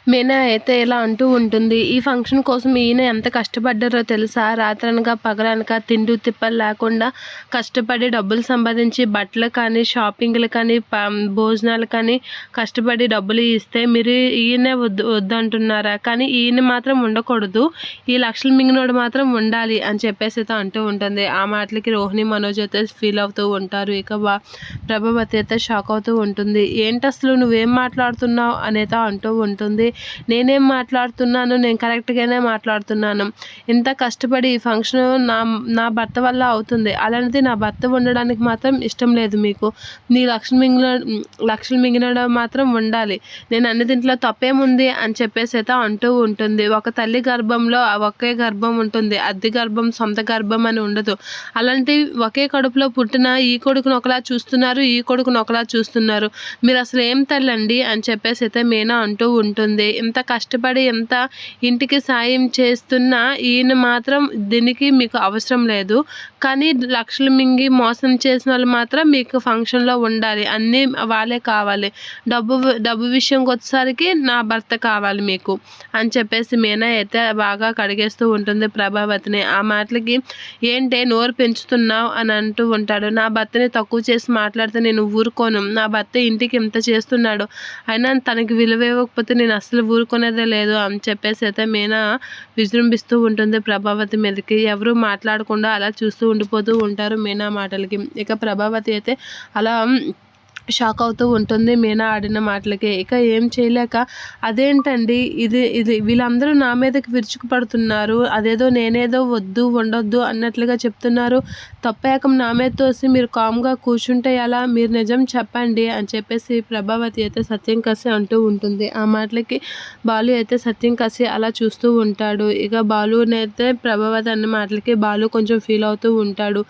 మీనా అయితే ఇలా అంటూ ఉంటుంది. ఈ ఫంక్షన్ కోసం ఈయన ఎంత కష్టపడ్డారో తెలుసా? రాత్రనక పగలనక తిండి తిప్పలు లేకుండా కష్టపడి డబ్బులు సంపాదించి బట్టలు కానీ, షాపింగ్‌లు కానీ, భోజనాలు కానీ కష్టపడి డబ్బులు ఇస్తే మీరు ఈయన్నే వద్దంటున్నారా? కానీ ఈయన మాత్రం ఉండకూడదు. ఈ లక్షలు మింగినోడు మాత్రం ఉండాలి అని చెప్పేసి అయితే అంటూ ఉంటుంది. ఆ మాటలకి రోహిణి, మనోజ్ అయితే ఫీల్ అవుతూ ఉంటారు. ఇక ప్రభావతి అయితే షాక్ అవుతూ ఉంటుంది. ఏంటసలు నువ్వేం మాట్లాడుతున్నావు అనేది అంటూ ఉంటుంది. నేనేం మాట్లాడుతున్నాను, నేను కరెక్ట్గానే మాట్లాడుతున్నాను. ఇంత కష్టపడి ఈ ఫంక్షన్ నా నా భర్త వల్ల అవుతుంది. అలాంటిది నా భర్త ఉండడానికి మాత్రం ఇష్టం లేదు మీకు. నీ లక్షలు మింగినడం మాత్రం ఉండాలి. నేను అన్ని దీంట్లో తప్పేముంది అని చెప్పేసి అయితే అంటూ ఉంటుంది. ఒక తల్లి గర్భంలో ఒకే గర్భం ఉంటుంది. అద్దె గర్భం, సొంత గర్భం అని ఉండదు. అలాంటి ఒకే కడుపులో పుట్టిన ఈ కొడుకును ఒకలా చూస్తున్నారు, ఈ కొడుకును ఒకలా చూస్తున్నారు. మీరు అసలు ఏం తల్లండి అని చెప్పేసి అయితే మీనా అంటూ ఉంటుంది. ఇంత కష్టపడి ఎంత ఇంటికి సాయం చేస్తున్నా ఈయన మాత్రం దీనికి మీకు అవసరం లేదు. కానీ లక్షలు మింగి మోసం చేసిన వాళ్ళు మాత్రం మీకు ఫంక్షన్లో ఉండాలి. అన్నీ వాళ్ళే కావాలి. డబ్బు విషయంకి వచ్చేసరికి నా భర్త కావాలి మీకు అని చెప్పేసి మీనా అయితే బాగా కడిగేస్తూ ఉంటుంది ప్రభావతిని. ఆ మాటలకి ఏంటే నోరు పెంచుతున్నావు అని అంటూ ఉంటాడు. నా భర్తని తక్కువ చేసి మాట్లాడితే నేను ఊరుకోను. నా భర్త ఇంటికి ఇంత చేస్తున్నాడు, అయినా తనకి విలువ ఇవ్వకపోతే నేను అసలు ఊరుకునేదే లేదు అని చెప్పేసి అయితే మీనా విజృంభిస్తూ ఉంటుంది ప్రభావతి మీదకి. ఎవరు మాట్లాడకుండా అలా చూస్తూ ఉండిపోతూ ఉంటారు మీనా మాటలకి. ఇక ప్రభావతి అయితే అలా షాక్ అవుతూ ఉంటుంది మీనా ఆడిన మాటలకి. ఇక ఏం చేయలేక, అదేంటండి ఇది ఇది వీళ్ళందరూ నా మీదకి విరుచుకుపడుతున్నారు, అదేదో నేనేదో వద్దు ఉండొద్దు అన్నట్లుగా చెప్తున్నారు, తప్పేకం నా మీద తోసి మీరు కామ్గా కూర్చుంటే ఎలా? మీరు నిజం చెప్పండి అని చెప్పేసి ప్రభావతి అయితే సత్యం కసి అంటూ ఉంటుంది. ఆ మాటలకి బాలు అయితే సత్యం కసి అలా చూస్తూ ఉంటాడు. ఇక బాలునైతే ప్రభావతి అన్న మాటలకి బాలు కొంచెం ఫీల్ అవుతూ ఉంటాడు.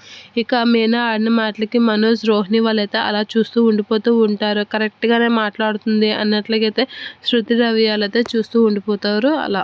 ఇక మీనా ఆడిన మాటలకి మనోజ్, రోహిణి వాళ్ళైతే అలా చూస్తూ ఉండిపోతూ ఉంటారు. కరెక్ట్గానే మాట్లాడుతుంది అన్నట్లయితే శృతి, రవి వాళ్ళైతే చూస్తూ ఉండిపోతారు అలా.